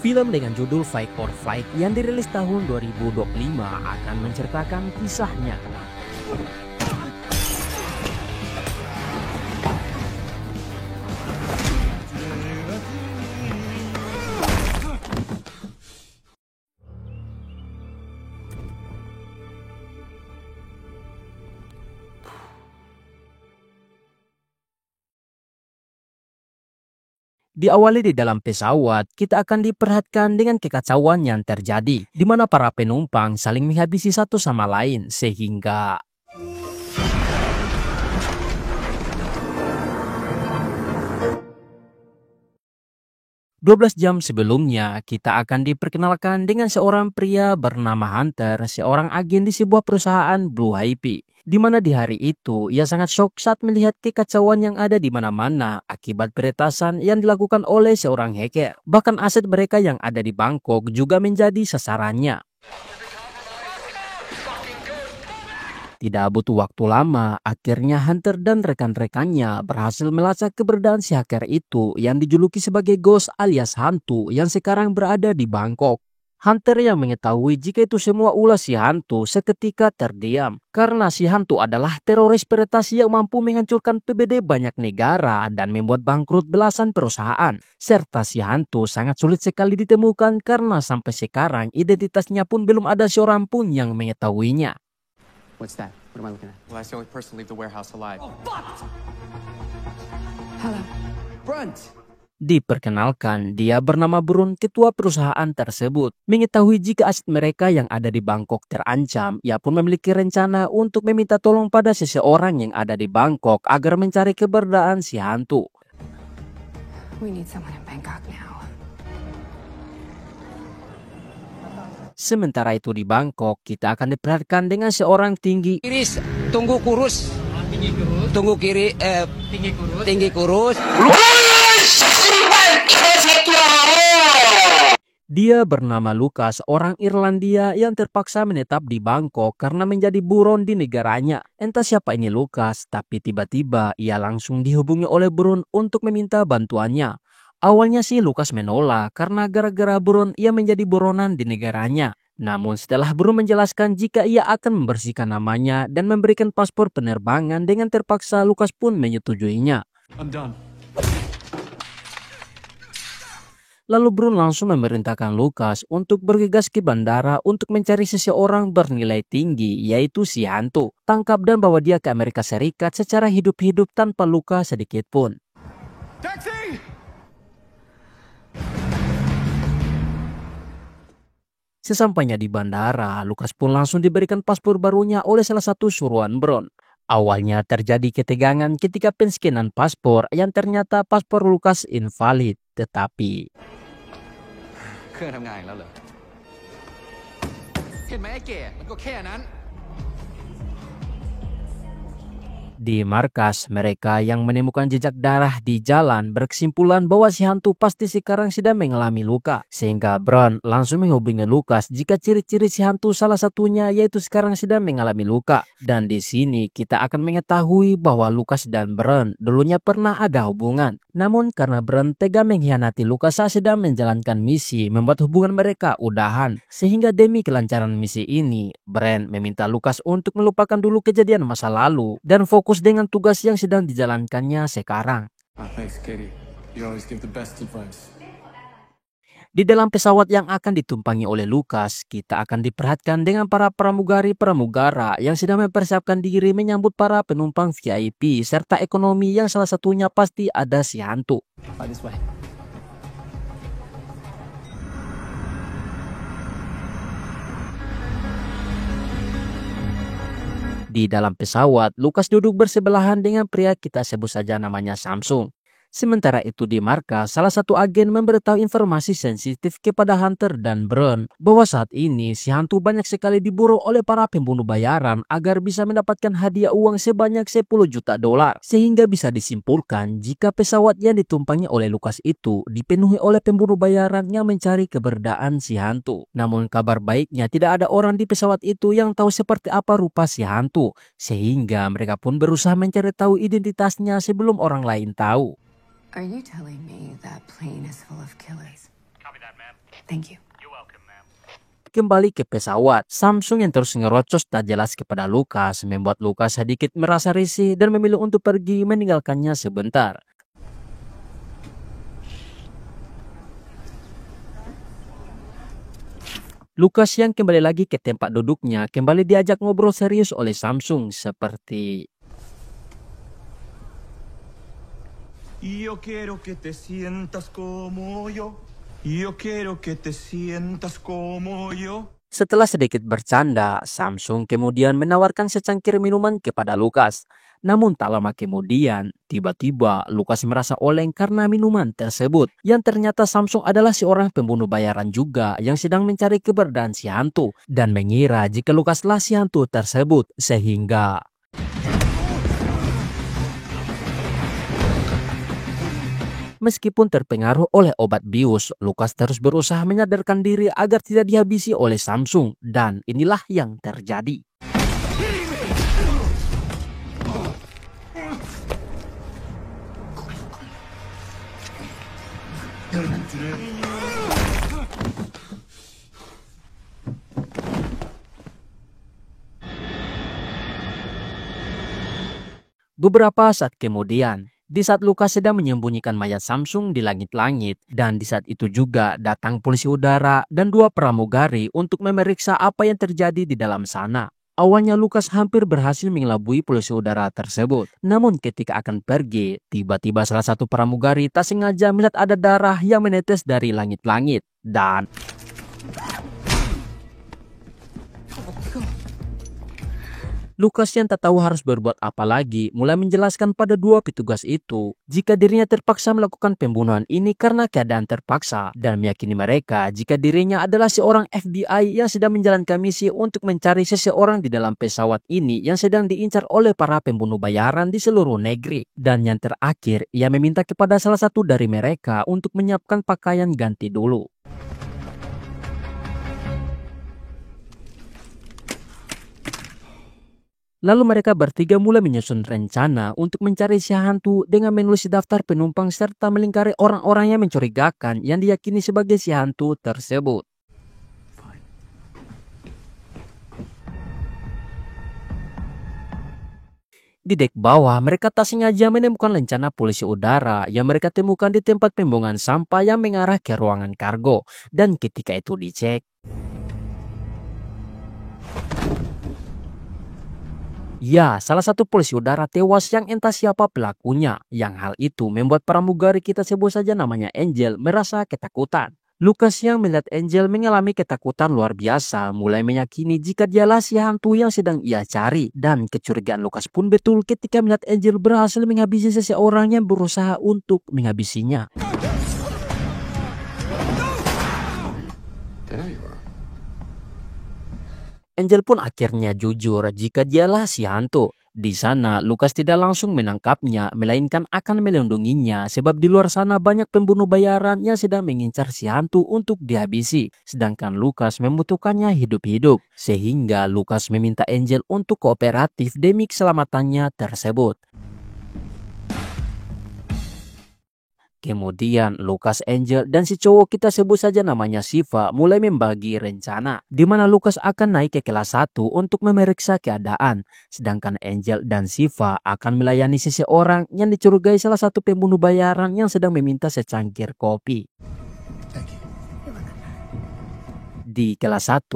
Film dengan judul Fight or Flight yang dirilis tahun 2025 akan menceritakan kisahnya. Diawali di dalam pesawat, kita akan diperhadapkan dengan kekacauan yang terjadi, di mana para penumpang saling menghabisi satu sama lain, sehingga 12 jam sebelumnya, kita akan diperkenalkan dengan seorang pria bernama Hunter, seorang agen di sebuah perusahaan Blue IP. Di mana di hari itu, ia sangat shock saat melihat kekacauan yang ada di mana-mana akibat peretasan yang dilakukan oleh seorang hacker. Bahkan aset mereka yang ada di Bangkok juga menjadi sasarannya. Tidak butuh waktu lama, akhirnya Hunter dan rekan-rekannya berhasil melacak keberadaan si hacker itu yang dijuluki sebagai Ghost alias hantu yang sekarang berada di Bangkok. Hunter yang mengetahui jika itu semua ulah si hantu seketika terdiam. Karena si hantu adalah teroris peretas yang mampu menghancurkan PBD banyak negara dan membuat bangkrut belasan perusahaan. Serta si hantu sangat sulit sekali ditemukan karena sampai sekarang identitasnya pun belum ada seorang pun yang mengetahuinya. What's that? What am I looking at? Well, that's the only person to leave the warehouse alive. Oh, fuck! Hello. Brunt! Diperkenalkan, dia bernama Brun, ketua perusahaan tersebut. Mengetahui jika aset mereka yang ada di Bangkok terancam, ia pun memiliki rencana untuk meminta tolong pada seseorang yang ada di Bangkok agar mencari keberadaan si hantu. We need someone in Bangkok now. Sementara itu di Bangkok, kita akan diperhadapkan dengan seorang tinggi Iris, tunggu kurus. Tinggi kurus. Tunggu kiri, tinggi kurus. Dia bernama Lucas, orang Irlandia yang terpaksa menetap di Bangkok karena menjadi buron di negaranya. Entah siapa ini Lucas, tapi tiba-tiba ia langsung dihubungi oleh buron untuk meminta bantuannya. Awalnya sih Lucas menolak karena gara-gara buron ia menjadi buronan di negaranya. Namun setelah buron menjelaskan jika ia akan membersihkan namanya dan memberikan paspor penerbangan dengan terpaksa Lucas pun menyetujuinya. I'm done. Lalu Brun langsung memerintahkan Lucas untuk bergegas ke bandara untuk mencari seseorang bernilai tinggi, yaitu si hantu. Tangkap dan bawa dia ke Amerika Serikat secara hidup-hidup tanpa luka sedikit pun. Taxi! Sesampainya di bandara, Lucas pun langsung diberikan paspor barunya oleh salah satu suruhan Brun. Awalnya terjadi ketegangan ketika penskenan paspor yang ternyata paspor Lucas invalid, tetapi เครื่องทำงานอีกแล้วเหรอ เห็นไหมไอ้เก๋มันก็แค่นั้น di markas, mereka yang menemukan jejak darah di jalan berkesimpulan bahwa si hantu pasti sekarang sedang mengalami luka. Sehingga Brun langsung menghubungi Lucas jika ciri-ciri si hantu salah satunya yaitu sekarang sedang mengalami luka. Dan di sini kita akan mengetahui bahwa Lucas dan Brun dulunya pernah ada hubungan. Namun karena Brun tega mengkhianati Lucas saat sedang menjalankan misi, membuat hubungan mereka udahan. Sehingga demi kelancaran misi ini, Brun meminta Lucas untuk melupakan dulu kejadian masa lalu dan fokus dengan tugas yang sedang dijalankannya sekarang. Thanks, Katie. You always give the best advice. Di dalam pesawat yang akan ditumpangi oleh Lucas, kita akan diperhadapkan dengan para pramugari-pramugara yang sedang mempersiapkan diri menyambut para penumpang VIP serta ekonomi yang salah satunya pasti ada si hantu. This way. Di dalam pesawat, Lucas duduk bersebelahan dengan pria kita sebut saja namanya Samsung. Sementara itu di markas, salah satu agen memberitahu informasi sensitif kepada Hunter dan Brun bahwa saat ini si hantu banyak sekali diburu oleh para pembunuh bayaran agar bisa mendapatkan hadiah uang sebanyak 10 juta dolar. Sehingga bisa disimpulkan jika pesawat yang ditumpangi oleh Lucas itu dipenuhi oleh pembunuh bayaran yang mencari keberadaan si hantu. Namun kabar baiknya tidak ada orang di pesawat itu yang tahu seperti apa rupa si hantu. Sehingga mereka pun berusaha mencari tahu identitasnya sebelum orang lain tahu. Are you telling me that plane is full of killers? Thank you. Kembali ke pesawat, Samsung yang terus ngerocos tak jelas kepada Lucas membuat Lucas sedikit merasa risih dan memilih untuk pergi meninggalkannya sebentar. Lucas yang kembali lagi ke tempat duduknya kembali diajak ngobrol serius oleh Samsung seperti, Yo quiero que te sientas como yo. Yo quiero que te sientas como yo. setelah sedikit bercanda, Samsung kemudian menawarkan secangkir minuman kepada Lucas. Namun tak lama kemudian, tiba-tiba Lucas merasa oleng karena minuman tersebut. Yang ternyata Samsung adalah seorang pembunuh bayaran juga yang sedang mencari keberadaan si hantu. Dan mengira jika Lucaslah si hantu tersebut, sehingga meskipun terpengaruh oleh obat bius, Lucas terus berusaha menyadarkan diri agar tidak dihabisi oleh Samsung. Dan inilah yang terjadi. Beberapa saat kemudian, di saat Lucas sedang menyembunyikan mayat Samsung di langit-langit, dan di saat itu juga datang polisi udara dan 2 pramugari untuk memeriksa apa yang terjadi di dalam sana. Awalnya Lucas hampir berhasil mengelabui polisi udara tersebut. Namun ketika akan pergi, tiba-tiba salah satu pramugari tak sengaja melihat ada darah yang menetes dari langit-langit. Dan Lucas yang tak tahu harus berbuat apa lagi mulai menjelaskan pada 2 petugas itu jika dirinya terpaksa melakukan pembunuhan ini karena keadaan terpaksa, dan meyakini mereka jika dirinya adalah seorang FBI yang sedang menjalankan misi untuk mencari seseorang di dalam pesawat ini yang sedang diincar oleh para pembunuh bayaran di seluruh negeri. Dan yang terakhir, ia meminta kepada salah satu dari mereka untuk menyiapkan pakaian ganti dulu. Lalu mereka bertiga mulai menyusun rencana untuk mencari si hantu dengan menulis daftar penumpang serta melingkari orang-orang yang mencurigakan yang diyakini sebagai si hantu tersebut. Di dek bawah, mereka tak sengaja menemukan lencana polisi udara yang mereka temukan di tempat pembuangan sampah yang mengarah ke ruangan kargo. Dan ketika itu dicek, ya, salah satu polisi udara tewas yang entah siapa pelakunya. Yang hal itu membuat pramugari, kita sebut saja namanya Angel, merasa ketakutan. Lucas yang melihat Angel mengalami ketakutan luar biasa mulai meyakini jika dialah si hantu yang sedang ia cari. Dan kecurigaan Lucas pun betul ketika melihat Angel berhasil menghabisi seseorang yang berusaha untuk menghabisinya. Angel pun akhirnya jujur jika dialah si hantu. Di sana, Lucas tidak langsung menangkapnya, melainkan akan melindunginya sebab di luar sana banyak pembunuh bayaran yang sedang mengincar si hantu untuk dihabisi. Sedangkan Lucas membutuhkannya hidup-hidup. Sehingga Lucas meminta Angel untuk kooperatif demi keselamatannya tersebut. Kemudian Lucas, Angel, dan si cowok kita sebut saja namanya Shiva mulai membagi rencana di mana Lucas akan naik ke kelas 1 untuk memeriksa keadaan, sedangkan Angel dan Shiva akan melayani seseorang yang dicurigai salah satu pembunuh bayaran yang sedang meminta secangkir kopi. Di kelas 1,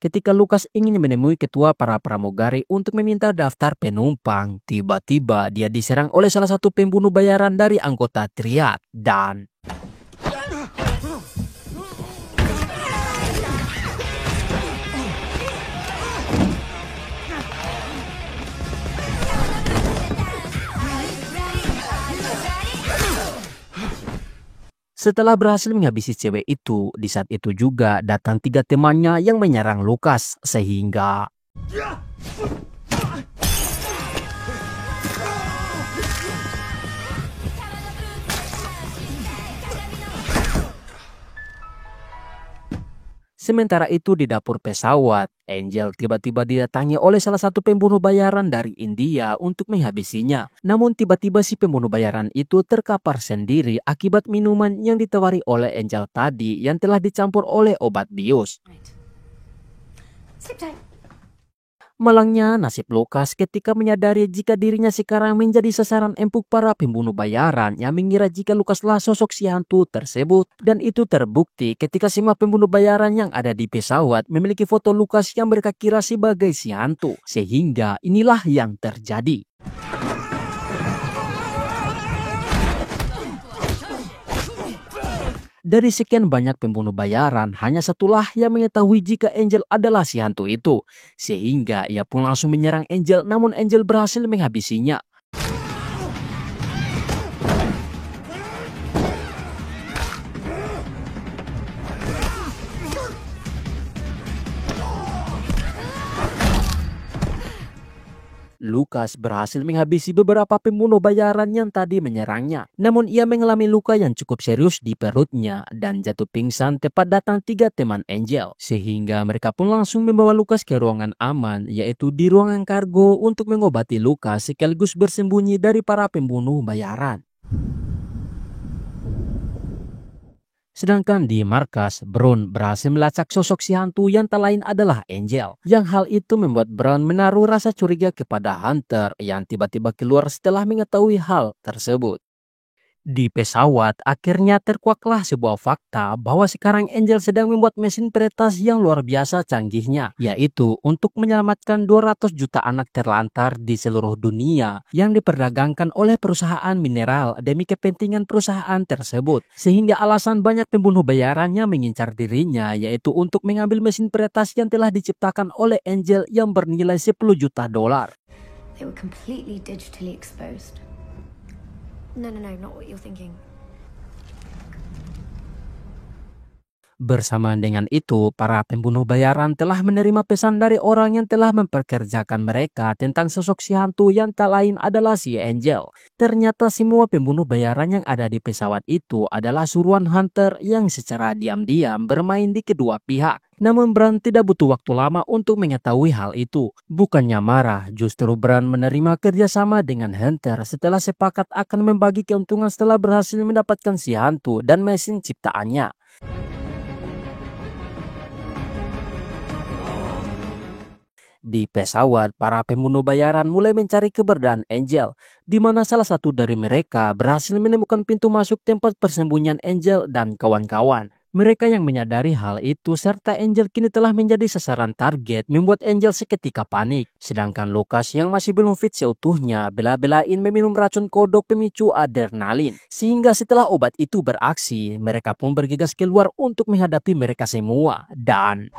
ketika Lucas ingin menemui ketua para pramugari untuk meminta daftar penumpang, tiba-tiba dia diserang oleh salah satu pembunuh bayaran dari anggota Triad. Dan setelah berhasil menghabisi cewek itu, di saat itu juga datang 3 temannya yang menyerang Lucas, sehingga Sementara itu di dapur pesawat, Angel tiba-tiba didatangi oleh salah satu pembunuh bayaran dari India untuk menghabisinya. Namun tiba-tiba si pembunuh bayaran itu terkapar sendiri akibat minuman yang ditawari oleh Angel tadi yang telah dicampur oleh obat bius. Sleep tight. Malangnya nasib Lucas ketika menyadari jika dirinya sekarang menjadi sasaran empuk para pembunuh bayaran yang mengira jika Lucaslah sosok si hantu tersebut. Dan itu terbukti ketika semua pembunuh bayaran yang ada di pesawat memiliki foto Lucas yang mereka kira sebagai si hantu. Sehingga inilah yang terjadi. Dari sekian banyak pembunuh bayaran, hanya satulah yang mengetahui jika Angel adalah si hantu itu. Sehingga ia pun langsung menyerang Angel, namun Angel berhasil menghabisinya. Lucas berhasil menghabisi beberapa pembunuh bayaran yang tadi menyerangnya. Namun ia mengalami luka yang cukup serius di perutnya dan jatuh pingsan tepat datang 3 teman Angel. Sehingga mereka pun langsung membawa Lucas ke ruangan aman, yaitu di ruangan kargo untuk mengobati Lucas sekaligus bersembunyi dari para pembunuh bayaran. Sedangkan di markas, Brown berhasil melacak sosok si hantu yang tak lain adalah Angel. Yang hal itu membuat Brown menaruh rasa curiga kepada Hunter yang tiba-tiba keluar setelah mengetahui hal tersebut. Di pesawat, akhirnya terkuaklah sebuah fakta bahwa sekarang Angel sedang membuat mesin peretas yang luar biasa canggihnya, yaitu untuk menyelamatkan 200 juta anak terlantar di seluruh dunia yang diperdagangkan oleh perusahaan mineral demi kepentingan perusahaan tersebut. Sehingga alasan banyak pembunuh bayarannya mengincar dirinya yaitu untuk mengambil mesin peretas yang telah diciptakan oleh Angel yang bernilai 10 juta dolar. They were completely digitally exposed. No, not what you're thinking. Bersamaan dengan itu, para pembunuh bayaran telah menerima pesan dari orang yang telah memperkerjakan mereka tentang sosok si hantu yang tak lain adalah si Angel. Ternyata semua pembunuh bayaran yang ada di pesawat itu adalah suruhan Hunter yang secara diam-diam bermain di kedua pihak. Namun Bran tidak butuh waktu lama untuk mengetahui hal itu. Bukannya marah, justru Bran menerima kerjasama dengan Hunter setelah sepakat akan membagi keuntungan setelah berhasil mendapatkan si hantu dan mesin ciptaannya. Di pesawat, para pembunuh bayaran mulai mencari keberadaan Angel, di mana salah satu dari mereka berhasil menemukan pintu masuk tempat persembunyian Angel dan kawan-kawan. Mereka yang menyadari hal itu serta Angel kini telah menjadi sasaran target membuat Angel seketika panik. Sedangkan Lucas yang masih belum fit seutuhnya bela-belain meminum racun kodok pemicu adrenalin. Sehingga setelah obat itu beraksi, mereka pun bergegas keluar untuk menghadapi mereka semua. Dan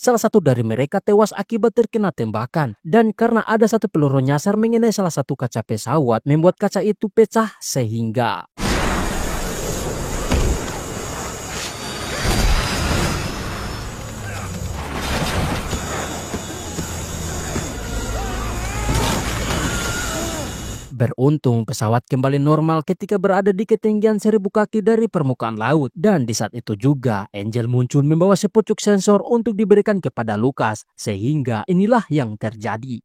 salah satu dari mereka tewas akibat terkena tembakan. Dan karena ada satu peluru nyasar mengenai salah satu kaca pesawat, membuat kaca itu pecah sehingga beruntung pesawat kembali normal ketika berada di ketinggian 1000 kaki dari permukaan laut. Dan di saat itu juga Angel muncul membawa sepucuk sensor untuk diberikan kepada Lucas. Sehingga inilah yang terjadi.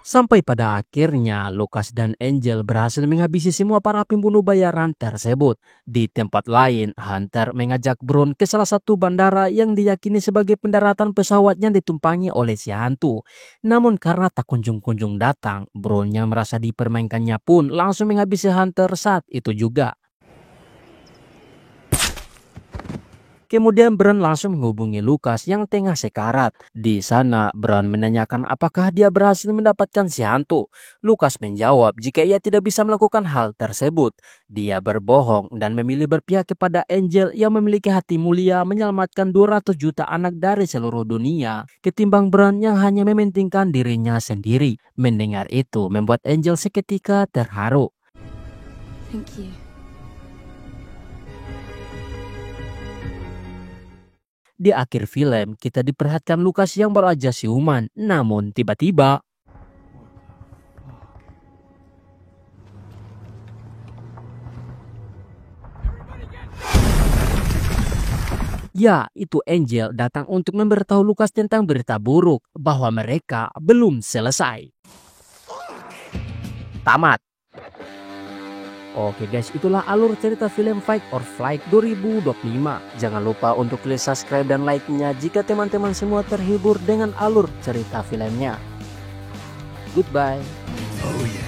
Sampai pada akhirnya Lucas dan Angel berhasil menghabisi semua para pembunuh bayaran tersebut. Di tempat lain, Hunter mengajak Brown ke salah satu bandara yang diyakini sebagai pendaratan pesawat yang ditumpangi oleh si hantu. Namun karena tak kunjung-kunjung datang, Brown yang merasa dipermainkannya pun langsung menghabisi Hunter saat itu juga. Kemudian Bran langsung menghubungi Lucas yang tengah sekarat. Di sana Bran menanyakan apakah dia berhasil mendapatkan si hantu. Lucas menjawab jika ia tidak bisa melakukan hal tersebut. Dia berbohong dan memilih berpihak kepada Angel yang memiliki hati mulia menyelamatkan 200 juta anak dari seluruh dunia ketimbang Bran yang hanya mementingkan dirinya sendiri. Mendengar itu membuat Angel seketika terharu. Thank you. Di akhir film, kita diperlihatkan Lucas yang baru aja siuman. Namun tiba-tiba ya, itu Angel datang untuk memberitahu Lucas tentang berita buruk bahwa mereka belum selesai. Tamat. Oke guys, itulah alur cerita film Fight or Flight 2025. Jangan lupa untuk klik subscribe dan like-nya jika teman-teman semua terhibur dengan alur cerita filmnya. Goodbye. Oh yeah.